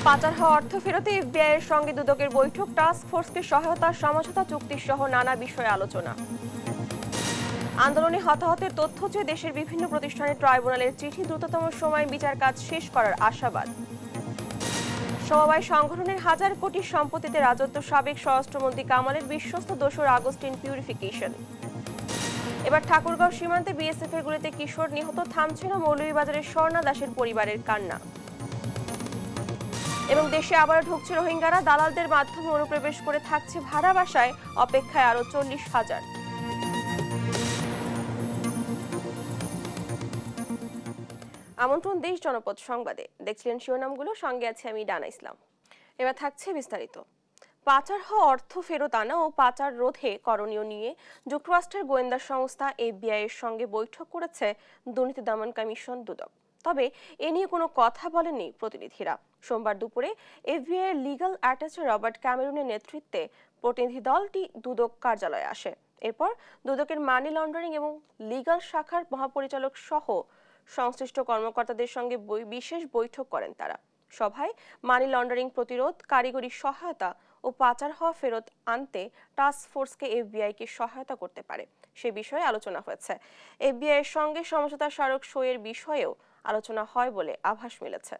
পাচার হওয়া অর্থ ফেরতে এফবিআই এর সঙ্গে দুদকের বৈঠক, টাস্ক ফোর্সকে সহায়তা, সমঝোতা চুক্তি সহ নানা বিষয়ে আলোচনা। আন্দোলনে হতাহতের তথ্য চেয়ে দেশের বিভিন্ন প্রতিষ্ঠানে ট্রাইব্যুনালের চিঠি, দ্রুততম সময়ে বিচার কাজ শেষ করার আশাবাদ। সমবায় সংগঠনের হাজার কোটি সম্পত্তিতে রাজত্ব, সাবেক স্বরাষ্ট্রমন্ত্রী কামালের বিশ্বস্ত দোসর আগস্টিন পিউরিফিকেশন। এবার ঠাকুরগাঁও সীমান্তে বিএসএফ এর গুলিতে কিশোর নিহত, থামছে না মৌলভীবাজারের স্বর্ণা দাসের পরিবারের কান্না। এবং দেশে আবার ঢুকছে রোহিঙ্গারা, দালালদের মাধ্যমে অনুপ্রবেশ করে থাকছে ভাড়া বাসায়, অপেক্ষায় আরো 40,000। আমন্ত্রণ দেশ জনপদ সংবাদে, দেখছিলেন শিরোনামগুলো, সঙ্গে আছে আমি ডানা ইসলাম। এবার থাকছে বিস্তারিত। পাচার হওয়া অর্থ ফেরত আনা ও পাচার রোধে করণীয় নিয়ে যুক্তরাষ্ট্রের গোয়েন্দা সংস্থা এফবিআই এর সঙ্গে বৈঠক করেছে দুর্নীতি দমন কমিশন দুদক। তবে এ নিয়ে কোনো কথা বলেননি প্রতিনিধিরা। সোমবার দুপুরে এফবিআই এর লিগ্যাল অ্যাটাচে রবার্ট ক্যামেরুনের নেতৃত্বে প্রতিনিধি দলটি দুদক কার্যালয়ে আসে। এরপর দুদকের মানি লন্ডারিং এবং লিগ্যাল শাখার মহাপরিচালক সহ সংশ্লিষ্ট কর্মকর্তাদের সঙ্গে বিশেষ বৈঠক করেন তারা। সভায় মানি লন্ডারিং প্রতিরোধ, কারিগরি সহায়তা ও পাচার হওয়া ফেরত আনতে টাস্ক ফোর্সকে এফবিআইকে সহায়তা করতে পারে সে বিষয়ে আলোচনা হয়েছে। এফবিআই এর সঙ্গে সমঝোতা স্মারক সইয়ের বিষয়েও আলোচনা হয় বলে আভাস মিলেছে।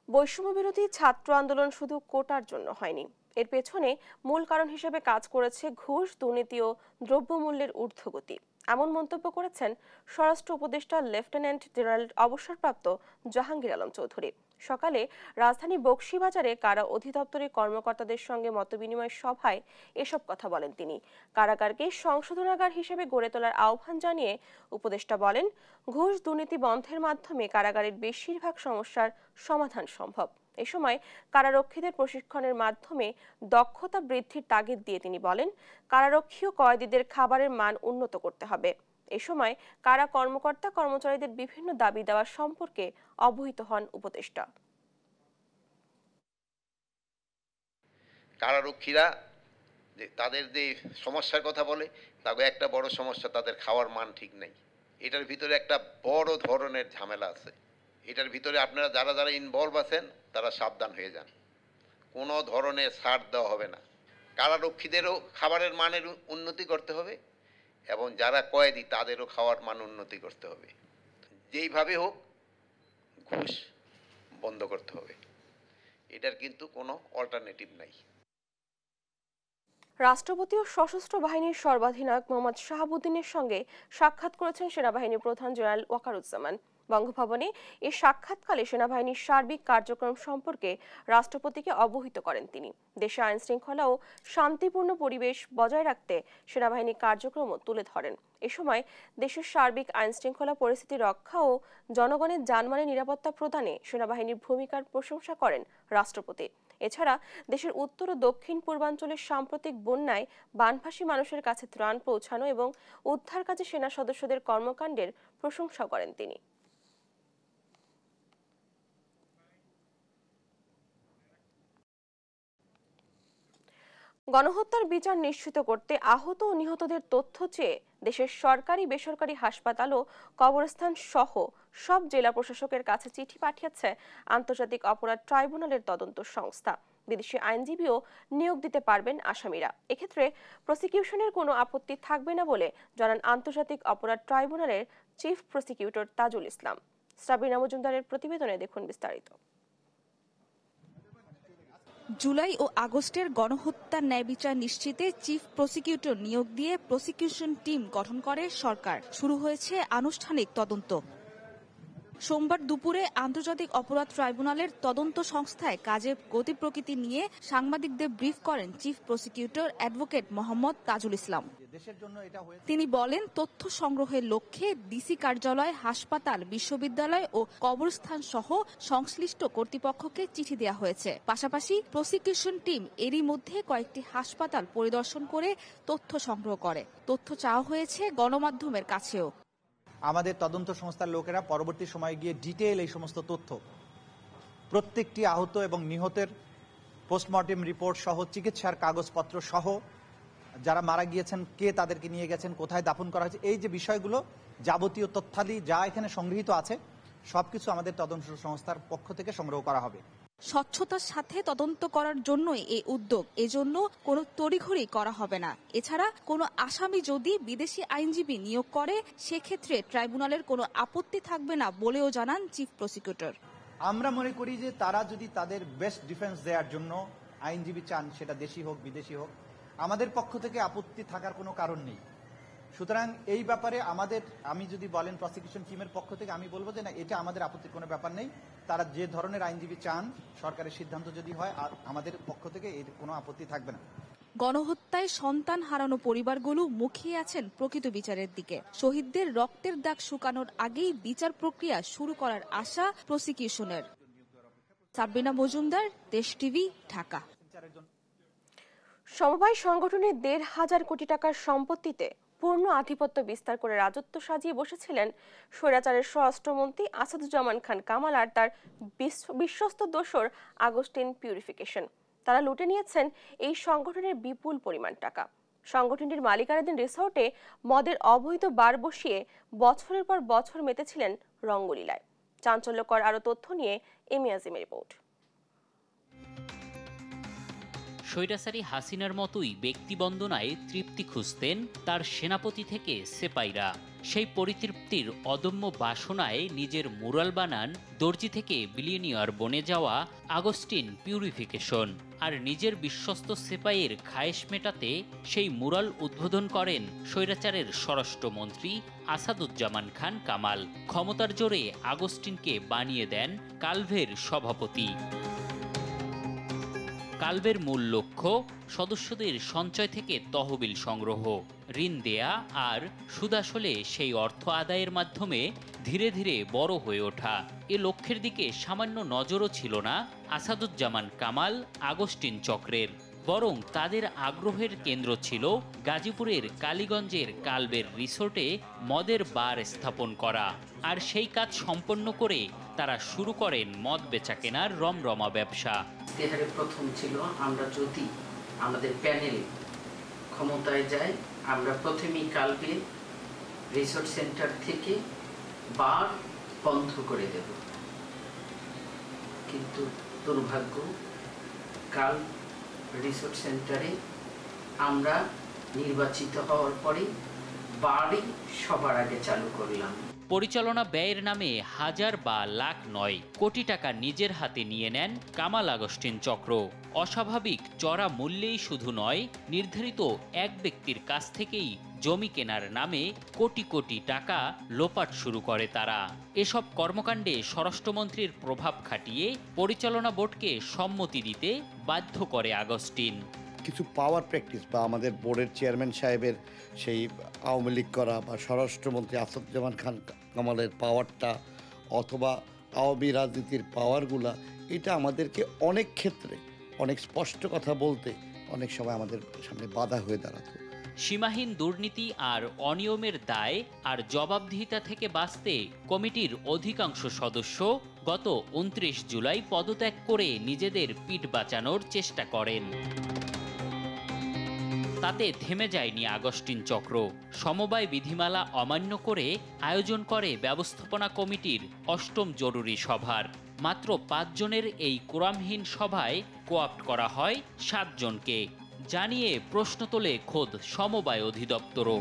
বৈষম্য বিরোধী ছাত্র আন্দোলন শুধু কোটার জন্য হয়নি, এর পেছনে মূল কারণ হিসেবে কাজ করেছে ঘুষ, দুর্নীতি ও দ্রব্যমূল্যের ঊর্ধ্বগতি। এমন মন্তব্য করেছেন স্বরাষ্ট্র উপদেষ্টা লেফটেন্যান্ট জেনারেল অবসরপ্রাপ্ত জাহাঙ্গীর আলম চৌধুরী। সকালে রাজধানী বকশীবাজারে কারা অধিদপ্তরের কর্মকর্তাদের সঙ্গে মতবিনিময় সভায় এসব কথা বলেন তিনি। কারাগারকে সংশোধনাগার হিসেবে গড়ে তোলার আহ্বান জানিয়ে উপদেষ্টা বলেন, ঘুষ দুর্নীতি বন্ধের মাধ্যমে কারাগারের বেশিরভাগ সমস্যার সমাধান সম্ভব। এ সময় কারারক্ষীদের প্রশিক্ষণের মাধ্যমে দক্ষতা বৃদ্ধির তাগিদ দিয়ে তিনি বলেন, কারারক্ষী ও কয়েদিদের খাবারের মান উন্নত করতে হবে। এ সময় কারা কর্মকর্তা কর্মচারীদের বিভিন্ন দাবি দেওয়া সম্পর্কে অবহিত হন উপদেষ্টা। কারারক্ষীরা তাদের যে সমস্যার কথা বলে, তবে একটা বড় সমস্যা তাদের খাওয়ার মান ঠিক নেই। এটার ভিতরে একটা বড় ধরনের ঝামেলা আছে। এটার ভিতরে আপনারা যারা যারা ইনভলভ আছেন তারা সাবধান হয়ে যান, কোনো ধরনের ছাড় দেওয়া হবে না। কারারক্ষীদেরও খাবারের মানের উন্নতি করতে হবে এবং যারা কয়েদি তাদেরও খাওয়ার মান উন্নতি করতে হবে। যেইভাবে হোক ঘুষ বন্ধ করতে হবে, এটার কিন্তু কোনো অল্টারনেটিভ নাই। রাষ্ট্রপতি ও সশস্ত্র বাহিনীর সর্বাধিনায়ক মোহাম্মদ শাহাবুদ্দিনের সঙ্গে সাক্ষাৎ করেছেন সেনাবাহিনীর প্রধান জেনারেল ওয়াকারুজ্জামান। বঙ্গভবনে এই সাক্ষাৎকালে সেনাবাহিনীর সার্বিক কার্যক্রম সম্পর্কে রাষ্ট্রপতিকে অবহিত করেন তিনি। দেশে আইন শৃঙ্খলা ও শান্তিপূর্ণ পরিবেশ বজায় রাখতে সেনাবাহিনীর কার্যক্রমও তুলে ধরেন। এ সময় দেশের সার্বিক আইন শৃঙ্খলা পরিস্থিতি রক্ষা ও জনগণের জানমালের নিরাপত্তা প্রদানে সেনাবাহিনীর ভূমিকার প্রশংসা করেন রাষ্ট্রপতি। এছাড়া দেশের উত্তর ও দক্ষিণ পূর্বাঞ্চলের সাম্প্রতিক বন্যায় বানভাসী মানুষের কাছে ত্রাণ পৌঁছানো এবং উদ্ধার কাজে সেনা সদস্যদের কর্মকাণ্ডের প্রশংসা করেন তিনি। গণহত্যার বিচার নিশ্চিত করতে আহত ও নিহতদের তথ্য চেয়ে দেশের সরকারি বেসরকারি হাসপাতাল ও কবরস্থান সহ সব জেলা প্রশাসকের কাছে চিঠি পাঠিয়েছে আন্তর্জাতিক অপরাধ ট্রাইব্যুনালের তদন্ত সংস্থা। বিদেশি আইনজীবীও নিয়োগ দিতে পারবেন আসামিরা। এক্ষেত্রে প্রসিকিউশনের কোনো আপত্তি থাকবে না বলে জানান আন্তর্জাতিক অপরাধ ট্রাইব্যুনালের চিফ প্রসিকিউটর তাজুল ইসলাম। সাবিনা মজুমদারের প্রতিবেদনে দেখুন বিস্তারিত। জুলাই ও আগস্টের গণহত্যার ন্যায় বিচার নিশ্চিতে চিফ প্রসিকিউটর নিয়োগ দিয়ে প্রসিকিউশন টিম গঠন করে সরকার। শুরু হয়েছে আনুষ্ঠানিক তদন্ত। সোমবার দুপুরে আন্তর্জাতিক অপরাধ ট্রাইব্যুনালের তদন্ত সংস্থায় কাজের গতি প্রকৃতি নিয়ে সাংবাদিকদের ব্রিফ করেন chief prosecutor advocate Mohammad Tajul Islam. তিনি বলেন, তথ্য সংগ্রহের লক্ষ্যে ডিসি কার্যালয়, হাসপাতাল, বিশ্ববিদ্যালয় ও কবরস্থান সহ সংশ্লিষ্ট কর্তৃপক্ষকে চিঠি দেওয়া হয়েছে। পাশাপাশি প্রসিকিউশন টিম এরই মধ্যে কয়েকটি হাসপাতাল পরিদর্শন করে তথ্য সংগ্রহ করে। তথ্য চাওয়া হয়েছে গণমাধ্যমের কাছেও। আমাদের তদন্ত সংস্থার লোকেরা পরবর্তী সময়ে গিয়ে ডিটেইল এই সমস্ত তথ্য, প্রত্যেকটি আহত এবং নিহতের পোস্টমর্টেম রিপোর্ট সহ চিকিৎসার কাগজপত্র সহ যারা মারা গিয়েছেন কে তাদেরকে নিয়ে গেছেন, কোথায় দাফন করা হয়েছে, এই যে বিষয়গুলো যাবতীয় তথ্যাদি যা এখানে সংগৃহীত আছে সবকিছু আমাদের তদন্ত সংস্থার পক্ষ থেকে সংগ্রহ করা হবে। স্বচ্ছতার সাথে তদন্ত করার জন্যই এই উদ্যোগ, এজন্য কোনো তড়িঘড়ি করা হবে না। এছাড়া কোনো আসামি যদি বিদেশি আইনজীবী নিয়োগ করে সেক্ষেত্রে ট্রাইব্যুনালের কোনো আপত্তি থাকবে না বলেও জানান চিফ প্রসিকিউটর। আমরা মনে করি যে তারা যদি তাদের বেস্ট ডিফেন্স দেওয়ার জন্য আইনজীবী চান, সেটা দেশি হোক বিদেশি হোক, আমাদের পক্ষ থেকে আপত্তি থাকার কোনো কারণ নেই। সুতরাং এই ব্যাপারে আমি যদি বলেন প্রসিকিউশন টিমের পক্ষ থেকে, আমি বলবো যে না, এটা আমাদের আপত্তির কোনো ব্যাপার নেই। তারা যে ধরনের আইনজীবী চান, সরকারের সিদ্ধান্ত যদি হয়, আর আমাদের পক্ষ থেকে এর কোনো আপত্তি থাকবে না। গণহত্যায় সন্তান হারানো পরিবারগুলো মুখিয়ে আছেন প্রকৃত বিচারের দিকে। শহীদদের রক্তের দাগ শুকানোর আগেই বিচার প্রক্রিয়া শুরু করার আশা প্রসিকিউশনের। সাবরিনা মজুমদার, দেশ টিভি, ঢাকা। সমবায় সংগঠনের ১,৫০০ কোটি টাকার সম্পত্তিতে পূর্ণ আধিপত্য বিস্তার করে রাজত্ব সাজিয়ে বসেছিলেন স্বৈরাচারের স্বরাষ্ট্রমন্ত্রী আসাদুজ্জামান খান কামাল আর তার বিশ্বস্ত দোসর আগস্টিন পিউরিফিকেশন। তারা লুটে নিয়েছেন এই সংগঠনের বিপুল পরিমাণ টাকা। সংগঠনটির মালিকানাধীন রিসোর্টে মদের অবৈধ বার বসিয়ে বছরের পর বছর মেতেছিলেন রঙ্গলীলায়। চাঞ্চল্যকর আরো তথ্য নিয়ে এমি আজিমের রিপোর্ট। স্বৈরাচারী হাসিনার মতোই ব্যক্তিবন্দনায় তৃপ্তি খুঁজতেন তার সেনাপতি থেকে সেপাইরা। সেই পরিতৃপ্তির অদম্য বাসনায় নিজের মুরাল বানান দর্জি থেকে বিলিয়নিয়ার বনে যাওয়া আগস্টিন পিউরিফিকেশন, আর নিজের বিশ্বস্ত সেপাইয়ের খায়েশ মেটাতে সেই মুরাল উদ্বোধন করেন স্বৈরাচারের স্বরাষ্ট্রমন্ত্রী আসাদুজ্জামান খান কামাল। ক্ষমতার জোরে আগস্টিনকে বানিয়ে দেন কালভের সভাপতি। কালভের মূল লক্ষ্য সদস্যদের সঞ্চয় থেকে তহবিল সংগ্রহ, ঋণ দেয়া আর সুদাসলে সেই অর্থ আদায়ের মাধ্যমে ধীরে ধীরে বড় হয়ে ওঠা। এ লক্ষ্যের দিকে সামান্য নজরও ছিল না আসাদুজ্জামান কামাল আগস্টিন চক্রের, বরং তাদের আগ্রহের কেন্দ্র ছিল গাজীপুরের কালীগঞ্জের কালভের রিসোর্টে মদের বার স্থাপন করা। আর সেই কাজ সম্পন্ন করে তারা শুরু করেন মদ বেচা কেনার রমরমা ব্যবসা। ইশতেহারে প্রথম ছিল, আমরা যদি আমাদের প্যানেলে ক্ষমতায় যাই, আমরা প্রথমেই কালভে রিসোর্ট সেন্টার থেকে বার বন্ধ করে দেব। কিন্তু দুর্ভাগ্য, কাল রিসোর্ট সেন্টারে আমরা নির্বাচিত হওয়ার পরে বারই সবার আগে চালু করলাম। পরিচালনা ব্যয়ের নামে হাজার বা লাখ নয়, কোটি টাকা নিজের হাতে নিয়ে নেন কামাল আগস্টিন চক্র। অস্বাভাবিক চড়া মূল্যেই শুধু নয়, নির্ধারিত এক ব্যক্তির কাছ থেকেই জমি কেনার নামে কোটি কোটি টাকা লোপাট শুরু করে তারা। এসব কর্মকাণ্ডে স্বরাষ্ট্রমন্ত্রীর প্রভাব খাটিয়ে পরিচালনা বোর্ডকে সম্মতি দিতে বাধ্য করে আগস্টিন। কিছু পাওয়ার প্র্যাকটিস বা আমাদের বোর্ডের চেয়ারম্যান সাহেবের সেই আওয়ামী লীগ করা বা স্বরাষ্ট্রমন্ত্রী আসাদুজ্জামান খান কামালের পাওয়ারটা অথবা আওয়ামী রাজনীতির পাওয়ারগুলা, এটা আমাদেরকে অনেক ক্ষেত্রে অনেক স্পষ্ট কথা বলতে অনেক সময় আমাদের সামনে বাধা হয়ে দাঁড়াতো। সীমাহীন দুর্নীতি আর অনিয়মের দায় আর জবাবদিহিতা থেকে বাঁচতে কমিটির অধিকাংশ সদস্য গত ২৯ জুলাই পদত্যাগ করে নিজেদের পিঠ বাঁচানোর চেষ্টা করেন। তাতে থেমে যায়নি আগস্টিন চক্র। সমবায় বিধিমালা অমান্য করে আয়োজন করে ব্যবস্থাপনা কমিটির ৮ম জরুরি সভার। মাত্র ৫ জনের এই কোরামহীন সভায় কোঅপ্ট করা হয় ৭ জনকে, জানিয়ে প্রশ্ন তোলে খোদ সমবায় অধিদপ্তরও।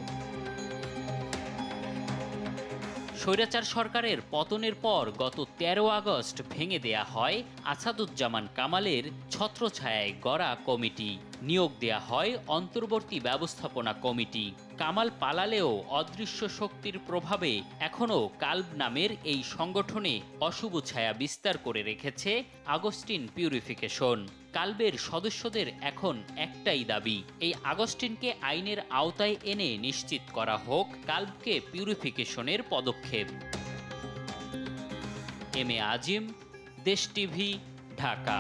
স্বৈরাচার সরকারের পতনের পর গত ১৩ আগস্ট ভেঙে দেয়া হয় আসাদুজ্জামান কামালের ছত্রছায়ায় গড়া কমিটি। নিয়োগ দেয়া হয় অন্তর্বর্তী ব্যবস্থাপনা কমিটি। কামাল পালালেও অদৃশ্য শক্তির প্রভাবে এখনও কালভ নামের এই সংগঠনে অশুভ ছায়া বিস্তার করে রেখেছে আগস্টিন পিউরিফিকেশন। কালভের সদস্যদের এখন একটাই দাবি, এই আগস্টিনকে আইনের আওতায় এনে নিশ্চিত করা হোক কালভকে পিউরিফিকেশনের পদক্ষেপ। এম এ আজিম, দেশ টিভি, ঢাকা।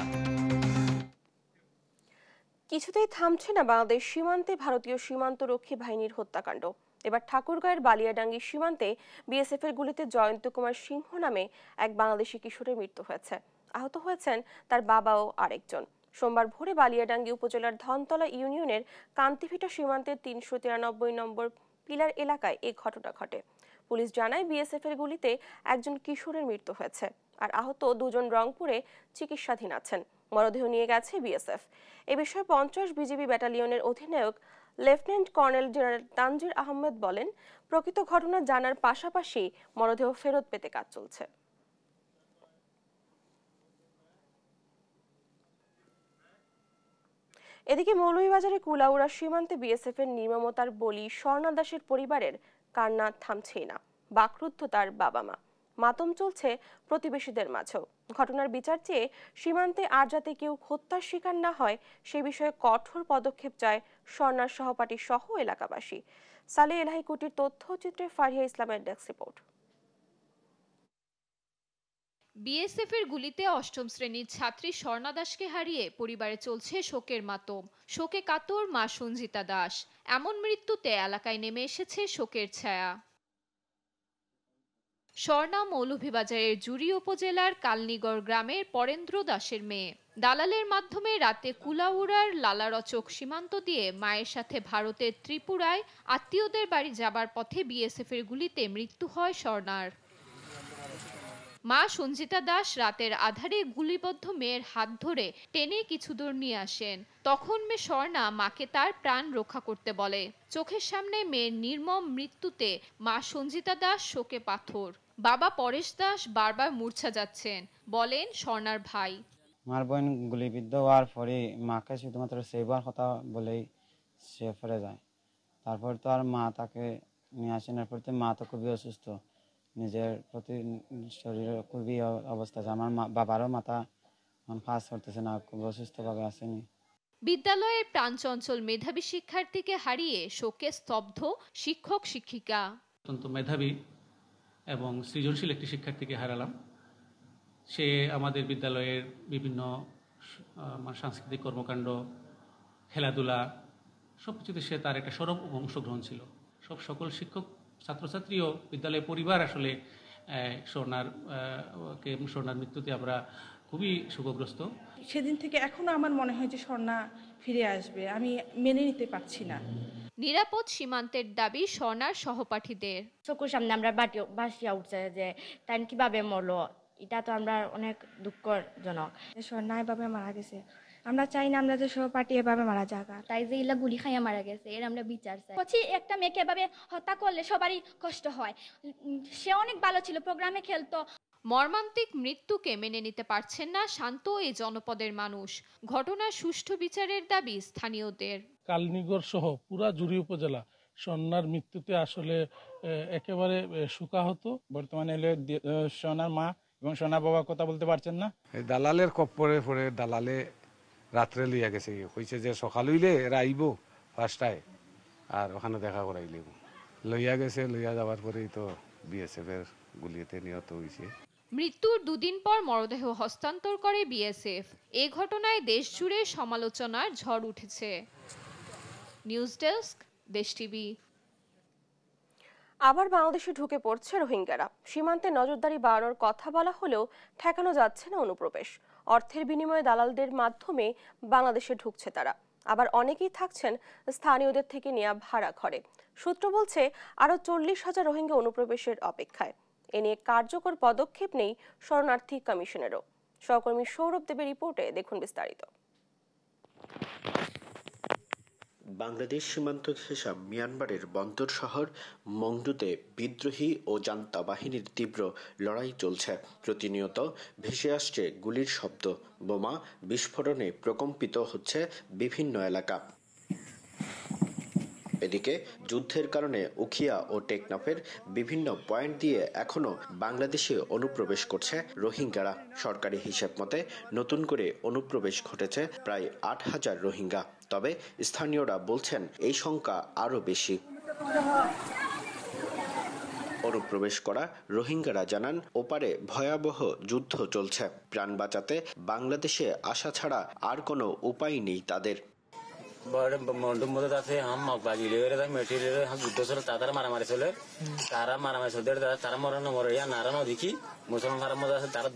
কিছুতেই থামছে না বাংলাদেশ সীমান্তে ভারতীয় সীমান্তরক্ষী বাহিনীর হত্যাকাণ্ড। এবার ঠাকুরগাঁয়ের বালিয়াডাঙ্গি সীমান্তে বিএসএফ এর গুলিতে জয়ন্ত কুমার সিংহ নামে এক বাংলাদেশি কিশোরের মৃত্যু হয়েছে। আহত হয়েছেন তার বাবা ও আরেকজন। সোমবার ভোরে বালিয়াডাঙ্গি উপজেলার ধনতলা ইউনিয়নের কান্তিভিটা সীমান্তের ৩৯৩ নম্বর পিলার এলাকায় এই ঘটনা ঘটে। পুলিশ জানায় বিএসএফ এর গুলিতে একজন কিশোরের মৃত্যু হয়েছে আর আহত দুজন রংপুরে চিকিৎসাধীন আছেন। মরদেহ নিয়ে গেছে বিএসএফ। এ বিষয়ে ৫০ বিজিবি ব্যাটালিয়নের অধিনায়ক lieutenant colonel general Tangier Ahmed বলেন, প্রকৃত ঘটনা জানার পাশাপাশি মরদেহ ফেরত পেতে কাজ চলছে। এদিকে মৌলভীবাজারে কুলাউড়া সীমান্তে বিএসএফ এর নির্মমতার বলি স্বর্ণা দাসের পরিবারের কান্না থামছেই না। বাকরুদ্ধ তার বাবা মা, মাতম চলছে প্রতিবেশীদের মাঝেও। ঘটনার বিচার চেয়ে সীমান্তে আর যাতে কেউ হত্যার শিকার না হয় সে বিষয়ে কঠোর পদক্ষেপ চায় স্বর্ণার সহপাঠী সহ এলাকাবাসী। সালে এলাহি কুটির তথ্যচিত্রে ফারিয়া ইসলামের ডেস্ক রিপোর্ট। বিএসএফ এর গুলিতে অষ্টম শ্রেণীর ছাত্রী স্বর্ণা দাসকে হারিয়ে পরিবারে চলছে শোকের মাতম। শোকে কাতর মা সঞ্জিতা দাস। এমন মৃত্যুতে এলাকায় নেমে এসেছে শোকের ছায়া। স্বর্ণা মৌলভীবাজারের জুড়ি উপজেলার কালনিগড় গ্রামের পরেন্দ্র দাসের মেয়ে। দালালের মাধ্যমে রাতে কুলাউড়ার লালারচক সীমান্ত দিয়ে মায়ের সাথে ভারতের ত্রিপুরায় আত্মীয়দের বাড়ি যাবার পথে বিএসএফ এর গুলিতে মৃত্যু হয় স্বর্ণার। মা সঞ্জিতা দাস রাতের আধারে গুলিবদ্ধ মেয়ের হাত ধরে টেনে কিছু দূর নিয়ে আসেন। তখন মেয়ে স্বর্ণা মাকে তার প্রাণ রক্ষা করতে বলে। চোখের সামনে মেয়ের নির্মম মৃত্যুতে মা সঞ্জিতা দাস শোকে পাথর। বাবা পরেশ দাস বারবার মূর্ছা যাচ্ছেন, বলেন স্বর্ণার ভাই। মার বোন গুলিবিদ্ধ হওয়ার পরে মাকে শুধুমাত্র সেবার কথা বলেই সে ফিরে যায়। তারপর তো আর মা তাকে নিয়ে আসেন। এরপর তো মা তো খুবই অসুস্থ, নিজের প্রতি শরীরের খুবই অবস্থা আছে। আমার বাবারও মাথা কাজ করতেছে না, খুব অসুস্থভাবে আসেনি। বিদ্যালয়ের প্রাণচঞ্চল মেধাবী শিক্ষার্থীকে হারিয়ে শোকে স্তব্ধ শিক্ষক শিক্ষিকা। অত্যন্ত মেধাবী এবং সৃজনশীল একটি শিক্ষার্থীকে হারালাম। সে আমাদের বিদ্যালয়ের বিভিন্ন সাংস্কৃতিক কর্মকাণ্ড, খেলাধুলা সবকিছুতে সে তার একটা সরব অংশগ্রহণ ছিল। সকল শিক্ষক, ছাত্রছাত্রী ও বিদ্যালয়ের পরিবার আসলে স্বর্ণার মৃত্যুতে আমরা খুবই শোকগ্রস্ত। সেদিন থেকে এখনো আমার মনে হয় যে স্বর্ণা ফিরে আসবে, আমি মেনে নিতে পারছি না। নিরাপদ সীমান্তের দাবি স্বর্ণার সহপাঠীদের। চোখের সামনে আমরা বাসিয়া উঠছে যে তাই কিভাবে মরলো, এটা তো আমরা অনেক দুঃখজনক। স্বর্ণা এভাবে মারা গেছে, আমরা চাই না আমরা যে সহপাঠী এভাবে মারা যাক, তাই যে ইলা গুলি খাইয়া মারা গেছে এর আমরা বিচার চাই। একটা মেয়েকে এভাবে হত্যা করলে সবারই কষ্ট হয়। সে অনেক ভালো ছিল, প্রোগ্রামে খেলতো। মর্মান্তিক মৃত্যুকে মেনে নিতে পারছেন না শান্ত এই জনপদের মানুষ। ঘটনার সুষ্ঠু বিচারের দাবি স্থানীয়দের। কালনিগড় সহ পুরা জুড়ি উপজেলা স্বর্ণার মৃত্যুতে আসলে একেবারে শোকাহত। বর্তমানে এলে স্বর্ণার মা এবং স্বর্ণার বাবা কথা বলতে পারছেন না। দালালের কপ্পরে পরে দালালে রাত্রে লইয়া গেছে, কইছে যে সকাল হইলে এরা আইব ফার্স্টায় আর ওখানে দেখা করাইলে লইয়া গেছে। লইয়া যাওয়ার পরেই তো বিএসএফ এর গুলিতে নিহত হয়েছে। মৃত্যুর দুদিন পর মরদেহ হস্তান্তর করে বিএসএফ। এই ঘটনায় দেশ জুড়ে সমালোচনার ঝড় উঠেছে। News desk, Desh TV. আবার বাংলাদেশে ঢুকে পড়ছে রোহিঙ্গারা। সীমান্তে নজরদারি বাড়ানোর কথা বলা হলেও ঠেকানো যাচ্ছে না অনুপ্রবেশ। অর্থের বিনিময়ে দালালদের মাধ্যমে বাংলাদেশে ঢুকছে তারা। আবার অনেকেই থাকছেন স্থানীয়দের থেকে নেওয়া ভাড়া ঘরে। সূত্র বলছে আরও 40,000 রোহিঙ্গা অনুপ্রবেশের অপেক্ষায়। এ নিয়ে কার্যকর পদক্ষেপ নেই শরণার্থী কমিশনেরও। সহকর্মী সৌরভ দেবের রিপোর্টে দেখুন বিস্তারিত। বাংলাদেশ সীমান্ত ঘেঁষা মিয়ানমারের বন্দর শহর মংডুতে বিদ্রোহী ও জান্তা বাহিনীর তীব্র লড়াই চলছে। প্রতিনিয়ত ভেসে আসছে গুলির শব্দ, বোমা বিস্ফোরণে প্রকম্পিত হচ্ছে বিভিন্ন এলাকা। এদিকে যুদ্ধের কারণে উখিয়া ও টেকনাফের বিভিন্ন পয়েন্ট দিয়ে এখনো বাংলাদেশে অনুপ্রবেশ করছে রোহিঙ্গারা। সরকারি হিসেব মতে নতুন করে অনুপ্রবেশ ঘটেছে প্রায় 8,000 রোহিঙ্গা। তবে স্থানীয়রা বলছেন এই সংখ্যা আরও বেশি। অনুপ্রবেশ করা রোহিঙ্গারা জানান ওপারে ভয়াবহ যুদ্ধ চলছে। প্রাণ বাঁচাতে বাংলাদেশে আসা ছাড়া আর কোনো উপায় নেই তাদের। মন্ডপ মধ্যে আছে হাম বাজি লেগে মেটেরিয়াল হাম যুদ্ধ চলে তারা মারামারি চলে তারা মারামারি চলতে তারা মরানো মরে নারানো দেখি মুসলমান খারাপ মধ্যে আছে তারা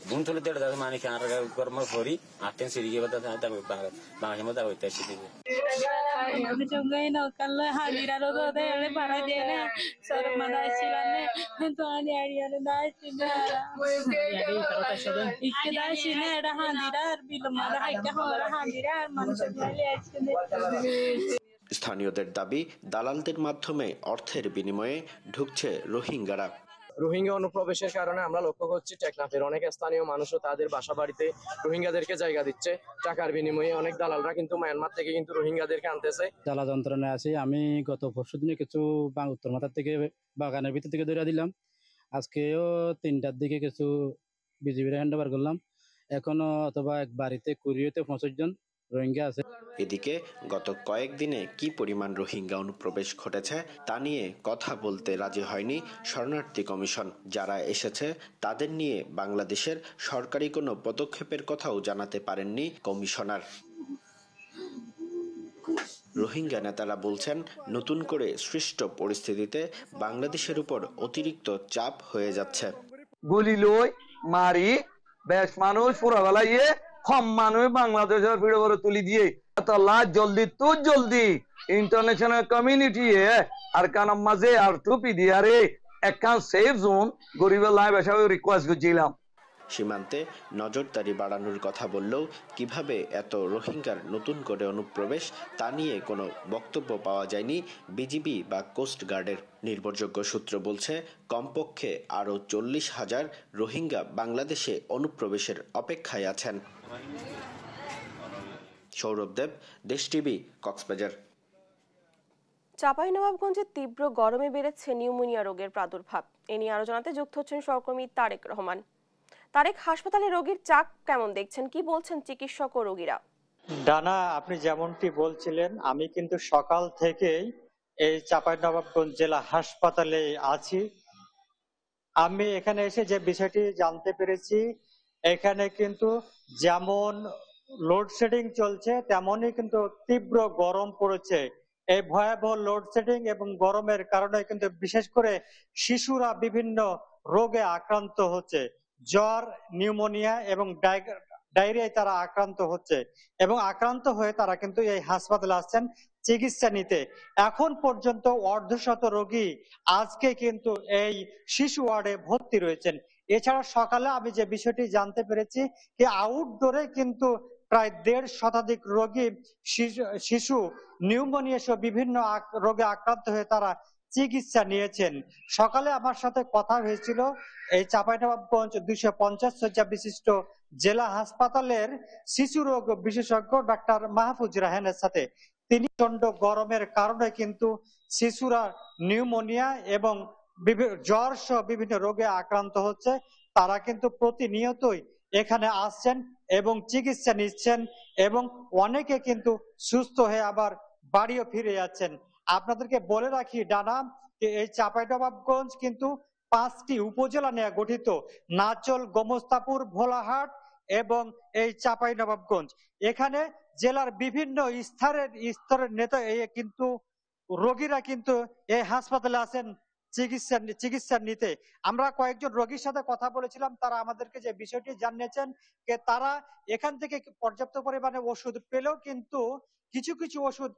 বুম তুলে দেড় দাদা মানে খান কর্ম ফরি আটেন সিরিগে বাংলাদেশের মধ্যে হইতে আসি দিবে স্থানীয়দের দাবি, দালালদের মাধ্যমে অর্থের বিনিময়ে ঢুকছে রোহিঙ্গারা। রোহিঙ্গা অনুপ্রবেশের কারণে আমরা লক্ষ্য করছি টেকনাফের অনেক স্থানীয় মানুষও তাদের বাসা বাড়িতে রোহিঙ্গাদেরকে জায়গা দিচ্ছে টাকার বিনিময়ে। অনেক দালালরা কিন্তু মায়ানমার থেকে কিন্তু রোহিঙ্গাদেরকে আনতেছে। জ্বালা যন্ত্রণায় আছি। আমি গত পরশু দিনে কিছু উত্তর মাথার থেকে বাগানের ভিতর থেকে ধরে দিলাম। আজকেও 3টার দিকে কিছু বিজিবির হ্যান্ড ওভার করলাম। এখনো অথবা এক বাড়িতে 20-25 জন রোহিঙ্গা আছে। এদিকে গত কয়েকদিনে কি পরিমাণ রোহিঙ্গা অনুপ্রবেশ ঘটেছে তা নিয়ে কথা বলতে রাজি হয়নি শরণার্থী কমিশন। যারা এসেছে তাদের নিয়ে বাংলাদেশের সরকারি কোনো পদক্ষেপের কথাও জানাতে পারেননি কমিশনার। রোহিঙ্গা নেতারা বলছেন, নতুন করে সৃষ্ট পরিস্থিতিতে বাংলাদেশের উপর অতিরিক্ত চাপ হয়ে যাচ্ছে। গুলি লই মারি বেশ মানুষ পুরাবেলা কম মানুষ বাংলাদেশের ভিড় করে তুলি দিয়ে জলদি ইন্টারন্যাশনাল কমিউনিটি আর কানাম মাঝে আর টুপি দিয়ে আরে একখান সেফ জোন গরিবের লাই বেশা রিকোয়েস্ট করছিলাম। সীমান্তে নজরদারি বাড়ানোর কথা বললেও কিভাবে এত রোহিঙ্গার নতুন করে অনুপ্রবেশ তা নিয়ে কোনো বক্তব্য পাওয়া যায়নি বিজিবি বা কোস্ট গার্ডের। নির্ভরযোগ্য সূত্র বলছে, কমপক্ষে আরও 40,000 রোহিঙ্গা বাংলাদেশে অনুপ্রবেশের অপেক্ষায় আছেন। সৌরভ দেব, দেশ টিভি, কক্সবাজার। চাঁপাইনবাবগঞ্জে তীব্র গরমে বেড়েছে নিউমোনিয়া রোগের প্রাদুর্ভাব। এ নিয়ে আরো জানাতে যুক্ত হচ্ছেন সহকর্মী তারেক রহমান। তারেক, হাসপাতালে রোগীর চাপ কেমন দেখছেন, কি বলছেন চিকিৎসক ও রোগীরা? ডানা, আপনি যেমনটি বলছিলেন, আমি কিন্তু সকাল থেকেই এই চাঁপাইনবাবগঞ্জ জেলা হাসপাতালে আছি। আমি এখানে এসে যে বিষয়টি জানতে পেরেছি, এখানে কিন্তু যেমন লোডশেডিং চলছে তেমনই কিন্তু তীব্র গরম পড়েছে। এই ভয়াবহ লোডশেডিং এবং গরমের কারণে কিন্তু বিশেষ করে শিশুরা বিভিন্ন রোগে আক্রান্ত হচ্ছে। জ্বর, নিউমোনিয়া এবং ডায়রিয়ায় তারা আক্রান্ত হচ্ছে এবং আক্রান্ত হয়ে তারা কিন্তু এই হাসপাতালে আসছেন চিকিৎসা নিতে। এখন পর্যন্ত অর্ধশত রোগী আজকে কিন্তু এই শিশু ওয়ার্ডে ভর্তি রয়েছেন। এছাড়া সকালে আমি যে বিষয়টি জানতে পেরেছি যে আউটডোরে কিন্তু প্রায় 1.5 শতাধিক রোগী শিশু নিউমোনিয়া সহ বিভিন্ন রোগে আক্রান্ত হয়ে তারা চিকিৎসা নিয়েছেন। সকালে আমার সাথে কথা হয়েছিল এই চাঁপাইনবাবগঞ্জ 250 শয্যা বিশিষ্ট জেলা হাসপাতালের শিশু রোগ বিশেষজ্ঞ ডাক্তার মাহফুজ রাহানের সাথে। তিনি প্রচন্ড গরমের কারণে কিন্তু শিশুরা নিউমোনিয়া এবং জ্বর সহ বিভিন্ন রোগে আক্রান্ত হচ্ছে। তারা কিন্তু প্রতিনিয়তই এখানে আসছেন এবং চিকিৎসা নিচ্ছেন এবং অনেকে কিন্তু সুস্থ হয়ে আবার বাড়িও ফিরে যাচ্ছেন। আপনাদেরকে বলে রাখি ডানা, এই চাঁপাইনবাবগঞ্জ কিন্তু 5টি উপজেলা নিয়ে গঠিত। নাচল, গোমস্তাপুর, ভোলাহাট এবং এই চাঁপাইনবাবগঞ্জ। এখানে জেলার বিভিন্ন স্তরের নেতা কিন্তু রোগীরা কিন্তু এই হাসপাতালে আসেন চিকিৎসা নিতে। আমরা কয়েকজন রোগীর সাথে কথা বলেছিলাম, তারা আমাদেরকে যে বিষয়টি জানিয়েছেন যে তারা এখান থেকে পর্যাপ্ত পরিমাণে ওষুধ পেলেও কিন্তু কিছু কিছু ওষুধ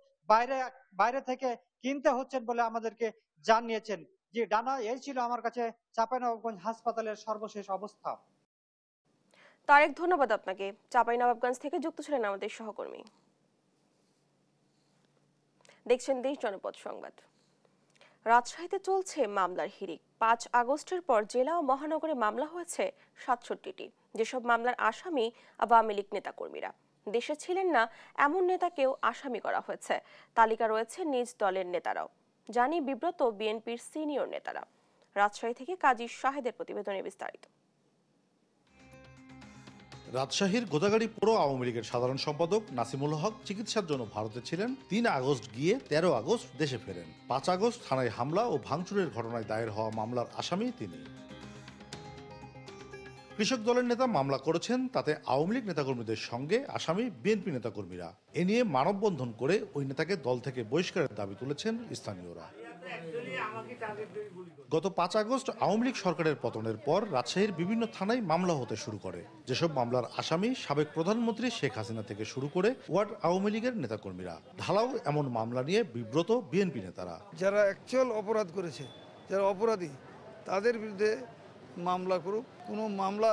বাইরে থেকে কিনতে হচ্ছেন বলে আমাদেরকে জানিয়েছেন। যে ডানা, এই ছিল আমার কাছে চাঁপাইনবাবগঞ্জ হাসপাতালের সর্বশেষ অবস্থা। তারেক, ধন্যবাদ আপনাকে। চাঁপাইনবাবগঞ্জ থেকে যুক্ত ছিলেন আমাদের সহকর্মী। দেখছেন দেশ জনপদ সংবাদ। রাজশাহীতে চলছে মামলার হিড়িক। 5 আগস্টের পর জেলা ও মহানগরে মামলা হয়েছে 67টি। যেসব মামলার আসামি আওয়ামী লীগ নেতাকর্মীরা। দেশে ছিলেন না এমন নেতাকেও আসামি করা হয়েছে। তালিকা রয়েছে নিজ দলের নেতারাও, জানি বিব্রত বিএনপির সিনিয়র নেতারা। রাজশাহী থেকে কাজী শাহেদের প্রতিবেদনে বিস্তারিত। রাজশাহীর গোদাগাড়ি পৌর আওয়ামী লীগের সাধারণ সম্পাদক নাসিমুল হক চিকিৎসার জন্য ভারতে ছিলেন। 3 আগস্ট গিয়ে 13 আগস্ট দেশে ফেরেন। 5 আগস্ট থানায় হামলা ও ভাঙচুরের ঘটনায় দায়ের হওয়া মামলার আসামি তিনি। কৃষক দলের নেতা মামলা করেছেন, তাতে আওয়ামী লীগ নেতাকর্মীদের সঙ্গে আসামি বিএনপি নেতাকর্মীরা। এ নিয়ে মানববন্ধন করে ওই নেতাকে দল থেকে বহিষ্কারের দাবি তুলেছেন স্থানীয়রা। গত 5 আগস্ট আওয়ামী লীগ সরকারের পতনের পর রাজশাহীর বিভিন্ন থানায় মামলা হতে শুরু করে। যেসব মামলার আসামি সাবেক প্রধানমন্ত্রী শেখ হাসিনা থেকে শুরু করে ওয়ার্ড আওয়ামী লীগের নেতাকর্মীরা। ঢালাও এমন মামলা নিয়ে বিব্রত বিএনপি নেতারা। যারা অ্যাকচুয়াল অপরাধ করেছে, যারা অপরাধী, তাদের বিরুদ্ধে মামলা করুক, কোনো মামলা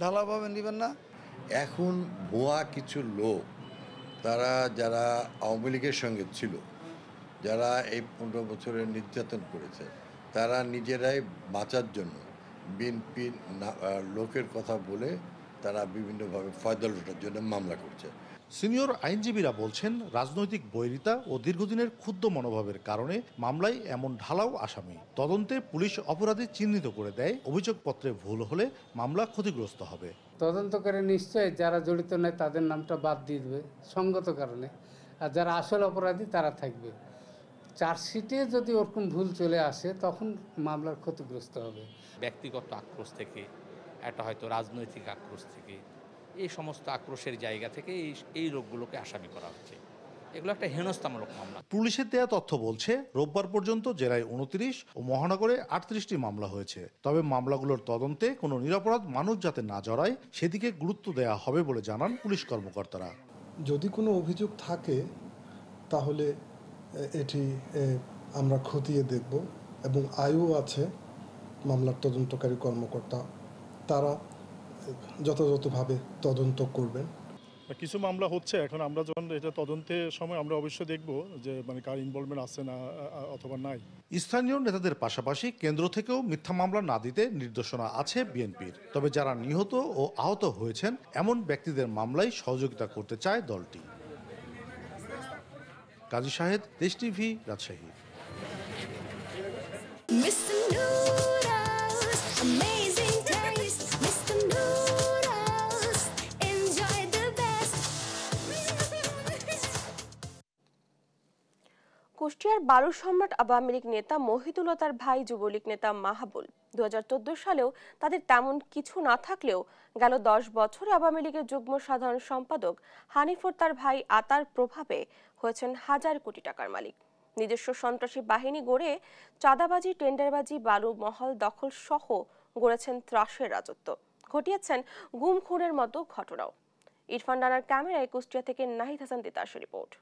ঢালাভাবে নেবেন না। এখন ভুয়া কিছু লোক, তারা যারা আওয়ামী লীগের সঙ্গে ছিল, যারা এই 15 বছরের নির্যাতন করেছে, তারা নিজেরাই বাঁচার জন্য বিএনপি লোকের কথা বলে তারা বিভিন্নভাবে ফয়দা লোটার জন্য মামলা করছে। সিনিয়র আইনজীবীরা বলছেন, রাজনৈতিক বৈরিতা ও দীর্ঘদিনের ক্ষুব্ধ মনোভাবের কারণে মামলায় এমন ঢালাও আসামি। তদন্তে পুলিশ অপরাধী চিহ্নিত করে দেয়, অভিযোগপত্রে ভুল হলে মামলা ক্ষতিগ্রস্ত হবে। তদন্ত করে নিশ্চয়ই যারা জড়িত নয় তাদের নামটা বাদ দিয়ে দেবে সঙ্গত কারণে, আর যারা আসল অপরাধী তারা থাকবে। চার্জশিটে যদি ওরকম ভুল চলে আসে তখন মামলার ক্ষতিগ্রস্ত হবে। ব্যক্তিগত আক্রোশ থেকে, একটা হয়তো রাজনৈতিক আক্রোশ থেকে, এই সমস্ত আক্রোশের জায়গা থেকে এই লোকগুলোকে আসামি করা হচ্ছে। এগুলো একটা হেনস্থামূলক মামলা। পুলিশের দেয়া তথ্য বলছে, রোববার পর্যন্ত জেলায় 29 ও মহানগরে 38টি মামলা হয়েছে। তবে মামলাগুলোর তদন্তে কোনো নিরপরাধ মানুষ যাতে না জড়ায় সেদিকে গুরুত্ব দেওয়া হবে বলে জানান পুলিশ কর্মকর্তারা। যদি কোনো অভিযোগ থাকে তাহলে এটি আমরা খতিয়ে দেখব এবং আইও আছে মামলার তদন্তকারী কর্মকর্তা, তারা যথাযথভাবে তদন্ত করবেন। কিছু মামলা হচ্ছে, এখন আমরা যখন এটা তদন্তের সময় আমরা অবশ্যই দেখব যে কার ইনভলভমেন্ট আছে না অথবা নাই। স্থানীয় নেতাদের পাশাপাশি কেন্দ্র থেকেও মিথ্যা মামলা না দিতে নির্দেশনা আছে বিএনপির। তবে যারা নিহত ও আহত হয়েছেন এমন ব্যক্তিদের মামলায় সহযোগিতা করতে চায় দলটি। কাজী শাহেদ, দেশ টিভি, রাজশাহী। কুষ্টিয়ার বালু সম্রাট আওয়ামী লীগ নেতা মহিদুল ও তার ভাই যুবলীগ নেতা মাহাবুল 2014 সালেও তাদের তেমন কিছু না থাকলেও গেল 10 বছরে আওয়ামী লীগের যুগ্ম সাধারণ সম্পাদক হানিফ ও তার ভাই আতার প্রভাবে হয়েছেন হাজার কোটি টাকার মালিক। নিজস্ব সন্ত্রাসী বাহিনী গড়ে চাঁদাবাজি, টেন্ডারবাজি, বালু মহল দখল সহ গড়েছেন ত্রাসের রাজত্ব, ঘটিয়েছেন গুম খুনের মতো ঘটনাও। ইরফান রানার ক্যামেরায় কুষ্টিয়া থেকে নাহিদ হাসান তিতাসের রিপোর্ট।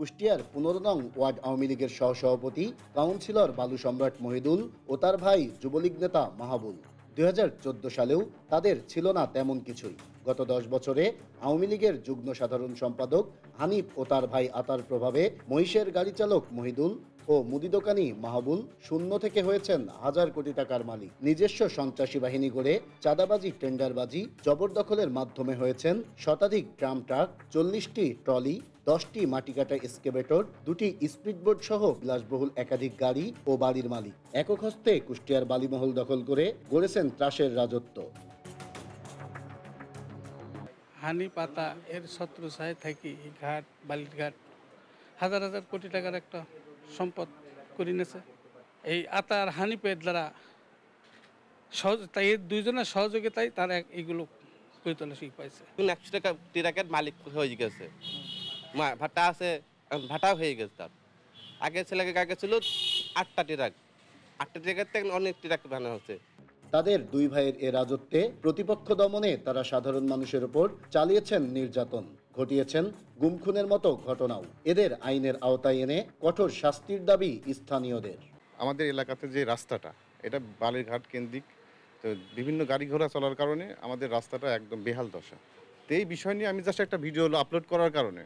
কুষ্টিয়ার 15 নং ওয়ার্ড আওয়ামী লীগের সহসভাপতি কাউন্সিলর বালু সম্রাট মহিদুল ও তার ভাই যুবলীগ নেতা মাহাবুল 2014 সালেও তাদের ছিল না তেমন কিছুই। গত 10 বছরে আওয়ামী লীগের যুগ্ম সাধারণ সম্পাদক হানিফ ও তার ভাই আতার প্রভাবে মহিষের গাড়ি চালক মহিদুল ও মুদি দোকানি মাহাবুল শূন্য থেকে হয়েছেন হাজার কোটি টাকার মালিক। নিজস্ব সন্ত্রাসী বাহিনী গড়ে চাঁদাবাজি, টেন্ডারবাজি, জবরদখলের মাধ্যমে হয়েছেন শতাধিক ট্রাম ট্রাক, 40টি ট্রলি, 10টি মাটিকাটা এক্সকেভেটর, 2টি স্পিডবোট সহ বিলাসবহুল একাধিক গাড়ি ও বাড়ির মালিক। একক হস্তে কুষ্টিয়ার বালিমহল দখল করে গড়েছেন ত্রাসের রাজত্ব। হানি পাতা এর ছত্রছায়ায় থাকি এই ঘাট, বালির ঘাট হাজার হাজার কোটি টাকার একটা সম্পদ করে নিয়েছে। এই আতার হানিপের দ্বারা তাই দুইজনের সহযোগিতায় তারা এইগুলো করে তোলা শিখ পাইছে। 100 টাকা ট্রাকের মালিক হয়ে গেছে, ভাটা আছে, ভাটাও হয়ে গেছে তার। আগে ছেলেকে আগে ছিল 8টা ট্রাক, 8টা ট্রাকের থেকে অনেক ট্রাক বানানো হচ্ছে। তাদের দুই ভাইয়ের এ রাজত্বে প্রতিপক্ষ দমনে তারা সাধারণ মানুষের উপর চালিয়েছেন নির্যাতন, ঘটিয়েছেন গুম খুনের মতো ঘটনাও। এদের আইনের আওতায় এনে কঠোর শাস্তির দাবি স্থানীয়দের। আমাদের এলাকাতে যে রাস্তাটা, এটা বালিরঘাট কেন্দ্রিক, তো বিভিন্ন গাড়ি ঘোড়া চলার কারণে আমাদের রাস্তাটা একদম বেহাল দশা। তো এই বিষয় নিয়ে আমি জাস্ট একটা ভিডিও আপলোড করার কারণে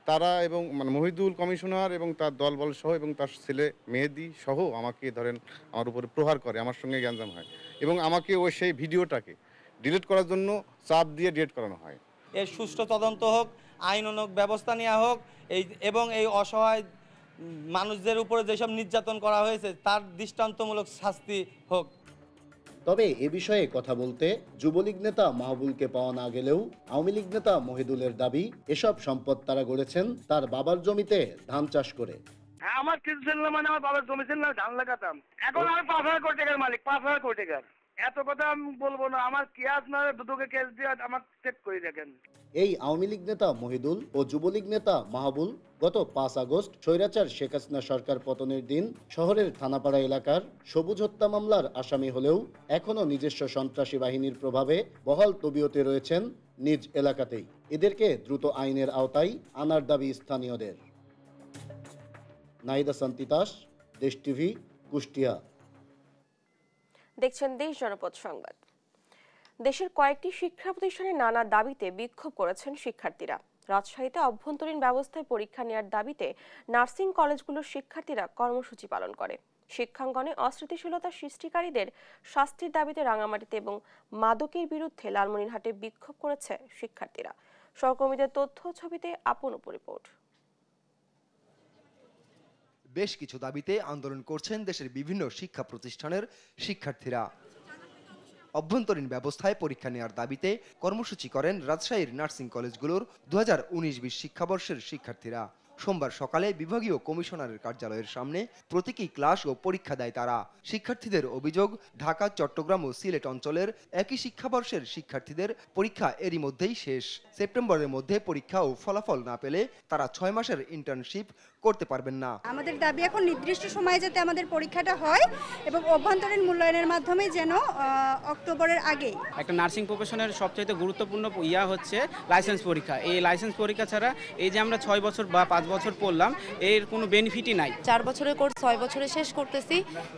তারা এবং মহিদুল কমিশনার এবং তার দলবল সহ এবং তার ছেলে মেহেদি সহ আমাকে ধরেন আমার উপরে প্রহার করে, আমার সঙ্গে গ্যাঞ্জাম হয় এবং আমাকে ওই সেই ভিডিওটাকে ডিলিট করার জন্য চাপ দিয়ে ডিলিট করানো হয়। এর সুষ্ঠু তদন্ত হোক, আইনানুগ ব্যবস্থা নেওয়া হোক, এবং এই অসহায় মানুষদের উপরে যেসব নির্যাতন করা হয়েছে তার দৃষ্টান্তমূলক শাস্তি হোক। তবে এ বিষয়ে কথা বলতে যুবলীগ নেতা মাহবুলকে পাওয়া না গেলেও আওয়ামী লীগ নেতা মহিদুলের দাবি, এসব সম্পদ তারা গড়েছেন তার বাবার জমিতে ধান চাষ করে। আমার কিছু ছিল না, মানে আমার বাবার জমি ছিল না, ধান লাগাতাম। এখন আমি 5,000 কোটি টাকার মালিক, 5,000 কোটি টাকার। এত কথা আমি বলবো না, আমার কেস না দুটোকে কেস দিয়ে আমার চেক করে দেখেন। এই আওয়ামী লীগ নেতা মহিদুল ও যুবলীগ নেতা মাহবুল গত 5 আগস্ট স্বৈরাচার শেখ হাসিনা সরকার পতনের দিন শহরের থানাপাড়া এলাকার সবুজ হত্যা মামলার আসামি হলেও এখনও নিজস্ব সন্ত্রাসী বাহিনীর প্রভাবে বহাল তবিয়তে রয়েছেন নিজ এলাকাতেই। এদেরকে দ্রুত আইনের আওতায় আনার দাবি স্থানীয়দের। নাহিদ হাসান তিতাস, দেশ টিভি, কুষ্টিয়া। দেখছেন দেশ জনপদ সংবাদ। দেশের কয়েকটি শিক্ষা প্রতিষ্ঠানে নানা দাবিতে বিক্ষোভ করেছেন শিক্ষার্থীরা। রাজশাহীতে অভ্যন্তরীণ ব্যবস্থায় পরীক্ষা নেওয়ার দাবিতে নার্সিং কলেজগুলোর শিক্ষার্থীরা কর্মসূচি পালন করে। শিক্ষাঙ্গনে অস্থিতিশীলতা সৃষ্টিকারীদের শাস্তির দাবিতে রাঙামাটিতে এবং মাদকের বিরুদ্ধে লালমনিরহাটে বিক্ষোভ করেছে শিক্ষার্থীরা। সহকর্মীদের তথ্য ছবিতে আপন রিপোর্ট। বেশ কিছু দাবিতে আন্দোলন করছেন দেশের বিভিন্ন শিক্ষা প্রতিষ্ঠানের শিক্ষার্থীরা। অভ্যন্তরীণ ব্যবস্থায় পরীক্ষা নেওয়ার দাবিতে কর্মসূচি করেন রাজশাহীর নার্সিং কলেজগুলোর 2019-20 শিক্ষাবর্ষের শিক্ষার্থীরা। সোমবার সকালে বিভাগীয় কমিশনারের কার্যালয়ের সামনে প্রতীকী ক্লাস ও পরীক্ষা দেয় তারা। শিক্ষার্থীদের অভিযোগ, ঢাকা, চট্টগ্রাম ও সিলেট অঞ্চলের একই শিক্ষাবর্ষের শিক্ষার্থীদের পরীক্ষা এরই মধ্যেই শেষ। সেপ্টেম্বরের মধ্যে পরীক্ষা ও ফলাফল না পেলে তারা 6 মাসের ইন্টার্নশিপ করতে পারবেন না। আমাদের দাবি এখন নির্দিষ্ট সময়ে যাতে আমাদের পরীক্ষাটা হয় এবং অভ্যন্তরীণ মূল্যায়নের মাধ্যমে যেন অক্টোবরের আগে। একটা নার্সিং প্রফেশনের সবচেয়ে গুরুত্বপূর্ণ হচ্ছে লাইসেন্স পরীক্ষা। এই লাইসেন্স পরীক্ষা ছাড়া এই যে আমরা 6 বছর বা 5 বছর পড়লাম এর কোনো বেনিফিটই নাই। 4 বছরের কোর্স 6 বছরে শেষ করতেছি,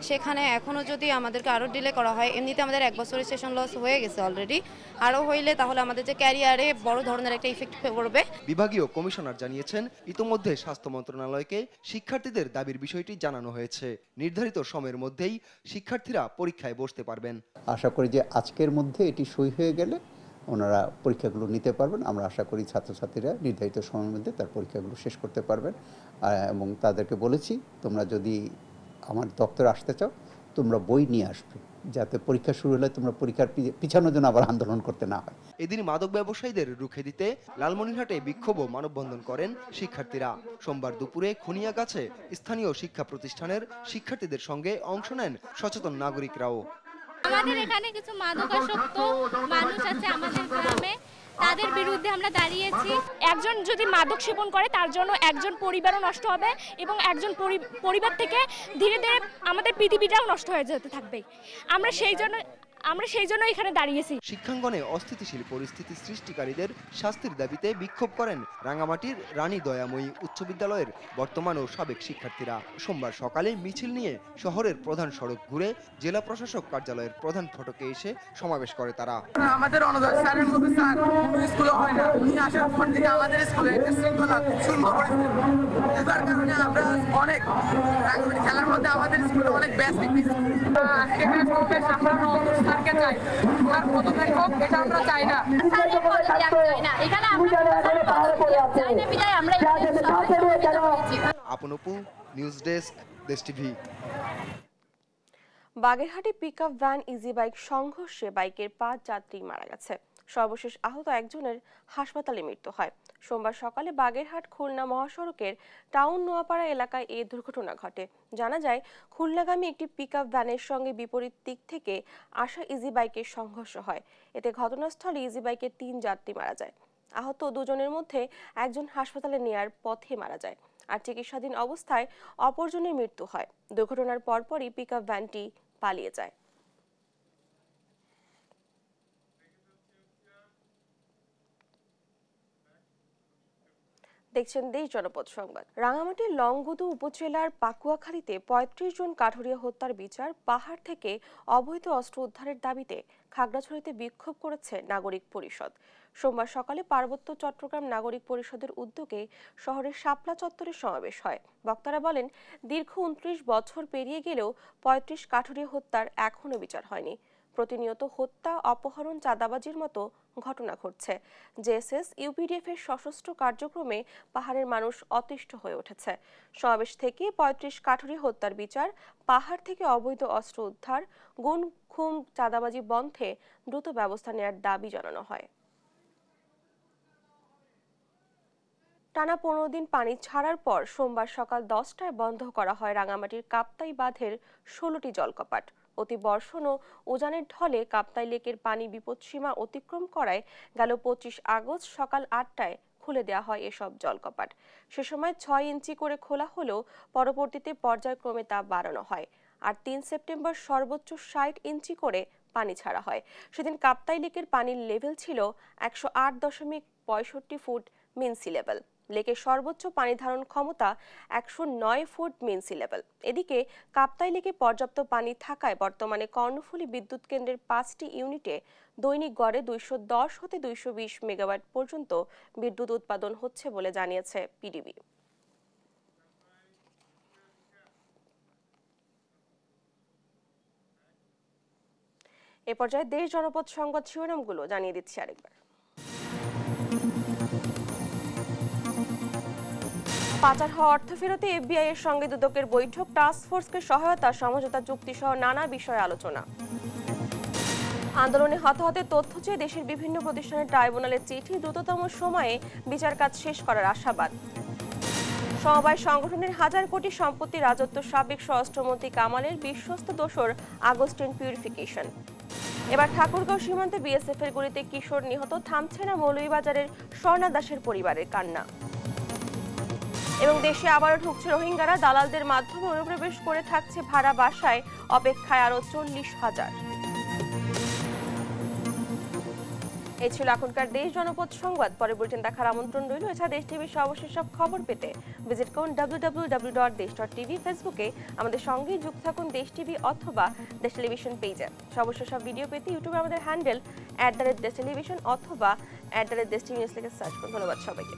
সেখানে এখনো যদি আমাদেরকে আরো ডিলে করা হয়, এমনিতে আমাদের 1 বছরের সেশন লস হয়ে গেছে অলরেডি, আরো হইলে তাহলে আমাদের যে ক্যারিয়ারে বড় ধরনের একটা ইফেক্ট পড়বে। বিভাগীয় কমিশনার জানিয়েছেন, ইতোমধ্যে স্বাস্থ্য মন্ত্রণালয়কে শিক্ষার্থীদের দাবির বিষয়টি জানানো হয়েছে। নির্ধারিত সময়ের মধ্যেই শিক্ষার্থীরা পরীক্ষায় বসতে পারবেন। আশা করি যে আজকের মধ্যে এটি সই হয়ে গেলে ওনারা পরীক্ষাগুলো নিতে পারবেন। আমরা আশা করি ছাত্রছাত্রীরা নির্ধারিত সময়ের মধ্যে তার পরীক্ষাগুলো শেষ করতে পারবেন। এবং তাদেরকে বলেছি, তোমরা যদি আমার দপ্তরে আসতে চাও তোমরা বই নিয়ে আসবে, যাতে পরীক্ষা শুরু হলে তোমরা পরীক্ষার পিছানোর জন্য আবার আন্দোলন করতে না হয়। এদিন মাদক ব্যবসায়ীদের রুখে দিতে লালমনিরহাটে বিক্ষোভ ও মানববন্ধন করেন শিক্ষার্থীরা। সোমবার দুপুরে খুনিয়াগাছে স্থানীয় শিক্ষা প্রতিষ্ঠানের শিক্ষার্থীদের সঙ্গে অংশ নেন সচেতন নাগরিকরাও। আমাদের এখানে কিছু মাদকাসক্ত মানুষ আছে আমাদের গ্রামে, তাদের বিরুদ্ধে আমরা দাঁড়িয়েছি। একজন যদি মাদক সেবন করে তার জন্য একজন পরিবারও নষ্ট হবে এবং একজন পরিবার থেকে ধীরে ধীরে আমাদের পৃথিবীটাও নষ্ট হয়ে যেতে থাকবে। আমরা সেই জন্য এখানে দাঁড়িয়েছি। শিক্ষাঙ্গনে অস্থিতিশীল পরিস্থিতি সৃষ্টিকারীদের শাস্তির দাবিতে বিক্ষোভ করেন রাঙামাটির রানী দয়াময়ী উচ্চ বিদ্যালয়ের বর্তমান ও সাবেক শিক্ষার্থীরা। সোমবার সকালে মিছিল নিয়ে শহরের প্রধান সড়ক ঘুরে জেলা প্রশাসক কার্যালয়ের প্রধান ফটকে এসে সমাবেশ করে তারা। আমাদের অনুদান স্যারের মতো স্যার স্কুলে হয় না, উনি আসার পর থেকে আমাদের স্কুলে শৃঙ্খলা সুন্দর করেছে। তার কারণে আমরা অনেক খেলার মধ্যে আমাদের স্কুলে অনেক ব্যাচ চাই, আর কত হোক এটা আমরা চাই না। আপনপু, নিউজ ডেস্ক, দেশ টিভি। বাগেরহাটে পিকআপ ভ্যান ইজি বাইক সংঘর্ষে বাইকের 5 যাত্রী মারা গেছে। সর্বশেষ আহত একজনের হাসপাতালে মৃত্যু হয়। সোমবার সকালে বাগেরহাট খুলনা মহাসড়কের টাউন নোয়াপাড়া এলাকায় এই দুর্ঘটনা ঘটে। জানা যায়, খুলনাগামী একটি পিকআপ ভ্যানের সঙ্গে বিপরীত দিক থেকে আসা ইজি বাইকের সংঘর্ষ হয়। এতে ঘটনাস্থলে ইজি বাইকের 3 যাত্রী মারা যায়। আহত 2 জনের মধ্যে একজন হাসপাতালে নেয়ার পথে মারা যায়, আর চিকিৎসাধীন অবস্থায় অপরজনের মৃত্যু হয়। দুর্ঘটনার পরপরই পিকআপ ভ্যানটি পালিয়ে যায়। দেখছেন দেশ জনপদ সংবাদ। রাঙামাটির লংগদু উপজেলার পাকুয়াখালীতে 35 জন কাঠুরিয়া হত্যার বিচার, পাহাড় থেকে অবৈধ অস্ত্র উদ্ধারের দাবিতে খাগড়াছড়িতে বিক্ষোভ করেছে নাগরিক পরিষদ। সোমবার সকালে পার্বত্য চট্টগ্রাম নাগরিক পরিষদের উদ্যোগে শহরের শাপলা চত্বরে সমাবেশ হয়। বক্তারা বলেন, দীর্ঘ 29 বছর পেরিয়ে গেলেও 35 কাঠুরিয়া হত্যার এখনো বিচার হয়নি। প্রতিনিয়ত হত্যা, অপহরণ, চাঁদাবাজির মতো ঘটনা ঘটছে। জেএসএস ইউপিডিএফ এর সশস্ত্র কার্যক্রমে পাহাড়ের মানুষ অতিষ্ঠ হয়ে উঠেছে। সমাবেশ থেকে 35 কাঠুরিয়া হত্যার বিচার, পাহাড় থেকে অবৈধ অস্ত্র উদ্ধার, গুম খুন, চাঁদাবাজি বন্ধে দ্রুত ব্যবস্থা নেওয়ার দাবি জানানো হয়। টানা 15 দিন পানি ছাড়ার পর সোমবার সকাল 10টায় বন্ধ করা হয় রাঙামাটির কাপ্তাই বাঁধের 16টি জলকপাট। অতিবর্ষণ ও উজানের ঢলে কাপ্তাই লেকের পানি বিপদসীমা অতিক্রম করায় গেল 25 আগস্ট সকাল 8টায় খুলে দেওয়া হয় এসব জলকপাট। সে সময় 6 ইঞ্চি করে খোলা হলেও পরবর্তীতে পর্যায়ক্রমে তা বাড়ানো হয়। আর 3 সেপ্টেম্বর সর্বোচ্চ 60 ইঞ্চি করে পানি ছাড়া হয়। সেদিন কাপ্তাই লেকের পানির লেভেল ছিল 108.65 ফুট মিন সি লেভেল। লেকের সর্বোচ্চ পানি ধারণ ক্ষমতা 109 ফুট মিন সি লেভেল। এদিকে কাপ্তাই লেকে পর্যাপ্ত পানি থাকায় বর্তমানে কর্ণফুলী বিদ্যুৎ কেন্দ্রের 5টি ইউনিটে দৈনিক গড়ে 210 হতে 220 মেগাওয়াট পর্যন্ত বিদ্যুৎ উৎপাদন হচ্ছে বলে জানিয়েছে পিডিবি। এ পর্যায়ে দেশ জনপদ সংবাদ শিরোনামগুলো জানিয়ে দিচ্ছি আরেকবার। পাচার হওয়া অর্থ ফেরতে এফবিআই এর সঙ্গে দুদকের বৈঠক, টাস্ক ফোর্সকে সহায়তা, সমঝোতা চুক্তি সহ নানা বিষয়ে আলোচনা। আন্দোলনে হতাহতের তথ্য চেয়ে দেশের বিভিন্ন প্রতিষ্ঠানের ট্রাইব্যুনালের চিঠি, দ্রুততম সময়ে বিচার কাজ শেষ করার আশাবাদ। সমবায় সংগঠনের হাজার কোটি সম্পত্তি রাজত্ব সাবেক স্বরাষ্ট্রমন্ত্রী কামালের, বিশ্বস্ত দোসর আগস্টিন পিউরিফিকেশন। এবার ঠাকুরগাঁও সীমান্তে বিএসএফ এর গুলিতে কিশোর নিহত, থামছে না মৌলভীবাজারের স্বর্ণা দাসের পরিবারের কান্না। এবং দেশে আবারও ঢুকছে রোহিঙ্গারা, দালালদের মাধ্যমে অনুপ্রবেশ করে থাকছে ভাড়া বাসায়, অপেক্ষায় আরো 40,000। এই ছিল এখনকার দেশ জনপদ সংবাদ। পরে বুলেটিন দেখার আমন্ত্রণ রইল। এছাড়া দেশ টিভির সর্বশেষ সব খবর পেতে ভিজিট করুন www.desh.tv। ফেসবুকে আমাদের সঙ্গেই যুক্ত থাকুন দেশ টিভি অথবা দেশ টেলিভিশন পেজে। সর্বশেষ সব ভিডিও পেতে ইউটিউবে আমাদের হ্যান্ডেল @দেশ টেলিভিশন অথবা @দেশ টিভি নিউজ লিখে সার্চ করুন। ধন্যবাদ সবাইকে।